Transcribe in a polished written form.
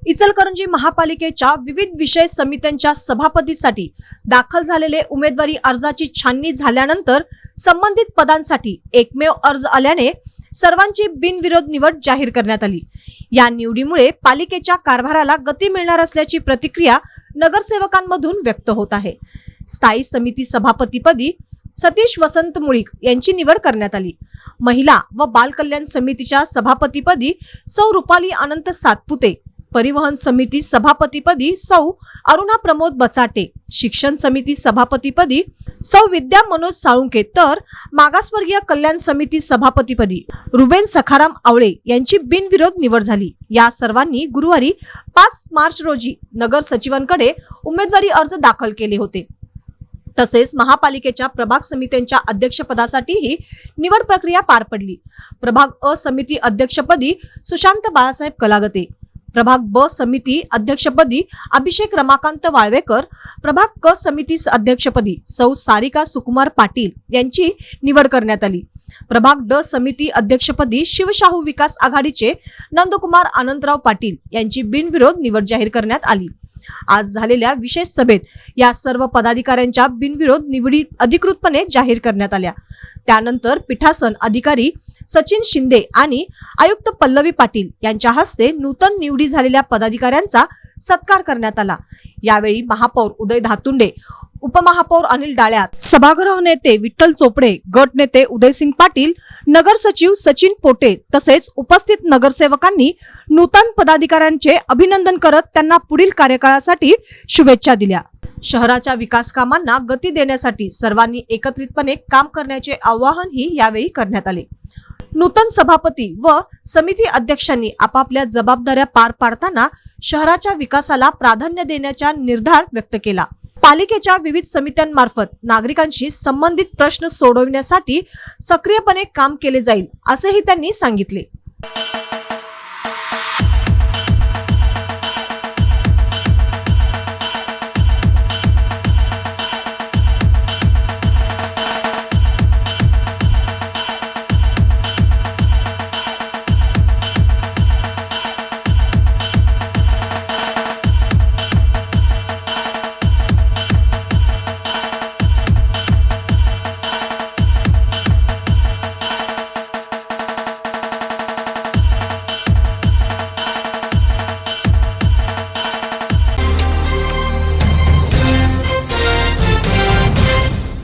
इचलकरंजी महापालिकेच्या विविध विषय समित्यांच्या सभापतीसाठी दाखल झालेले उमेदवारी अर्जाची छाननी झाल्यानंतर संबंधित पदांसाठी एकमेव अर्ज आल्याने सर्वांची बिनविरोध निवड जाहीर करण्यात आली। या निवडीमुळे पालिकेच्या कारभाराला गती मिळणार असल्याची प्रतिक्रिया नगरसेवकांमधून व्यक्त होत आहे। स्थायी समिती सभापतीपदी सतीश वसंत मुळीक यांची निवड करण्यात आली। महिला व बाल कल्याण समितीच्या सभापतीपदी सौ रुपाली अनंत सातपुते, परिवहन समिती सभापतीपदी सौ अरुणा प्रमोद बचाटे, शिक्षण समिती सभापतीपदी सौ विद्या मनोज साळुंके तर मागासवर्गीय कल्याण समिती सभापतीपदी रुबेन सखाराम आवळे यांची बिनविरोध निवड झाली। या सर्वांनी गुरुवारी 5 मार्च रोजी नगर सचिवांकडे उमेदवारी अर्ज दाखल केले होते। तसेच महापालिकेच्या प्रभाग समित्यांच्या अध्यक्षपदासाठीही निवड प्रक्रिया पार पडली। प्रभाग अ समिती अध्यक्षपदी सुशांत बाळासाहेब कलागते, प्रभाग ब समिती अध्यक्षपदी अभिषेक रमाकांत वाळवेकर, प्रभाग क समिती अध्यक्षपदी सौ सारिका सुकुमार पाटील यांची निवड करण्यात आली। प्रभाग ड समिती अध्यक्षपदी शिवशाहू विकास आघाडीचे नंदकुमार आनंदराव पाटील यांची बिनविरोध निवड जाहीर करण्यात आली। आज झालेल्या विशेष सभेत या सर्व पदाधिकाऱ्यांच्या बिनविरोध निवडी अधिकृतपणे जाहीर करण्यात आल्या। त्यानंतर पीठासन अधिकारी सचिन शिंदे आणि आयुक्त पल्लवी पाटील यांच्या हस्ते नूतन निवडी झालेल्या पदाधिकाऱ्यांचा सत्कार करण्यात आला। यावेळी महापौर उदय धातुंडे, उपमहापौर अनिल डाळ्यात, सभागृह नेते विठ्ठल चोपडे, गट नेते उदयसिंग पाटील, नगर सचिव सचिन पोटे तसेच उपस्थित नगरसेवकांनी नूतन पदाधिकाऱ्यांचे अभिनंदन करत त्यांना पुढील कार्यकाळासाठी शुभेच्छा दिल्या। शहराच्या विकास कामांना गती देण्यासाठी सर्वांनी एकत्रितपणे काम करण्याचे आवाहनही यावेळी करण्यात आले। नूतन सभापती व समिती अध्यक्षांनी आपापल्या जबाबदाऱ्या पार पाडताना शहराच्या विकासाला प्राधान्य देण्याचा निर्धार व्यक्त केला। पालिकेच्या विविध समित्यांमार्फत नागरिकांशी संबंधित प्रश्न सोडवण्यासाठी सक्रियपणे काम केले जाईल असेही त्यांनी सांगितले।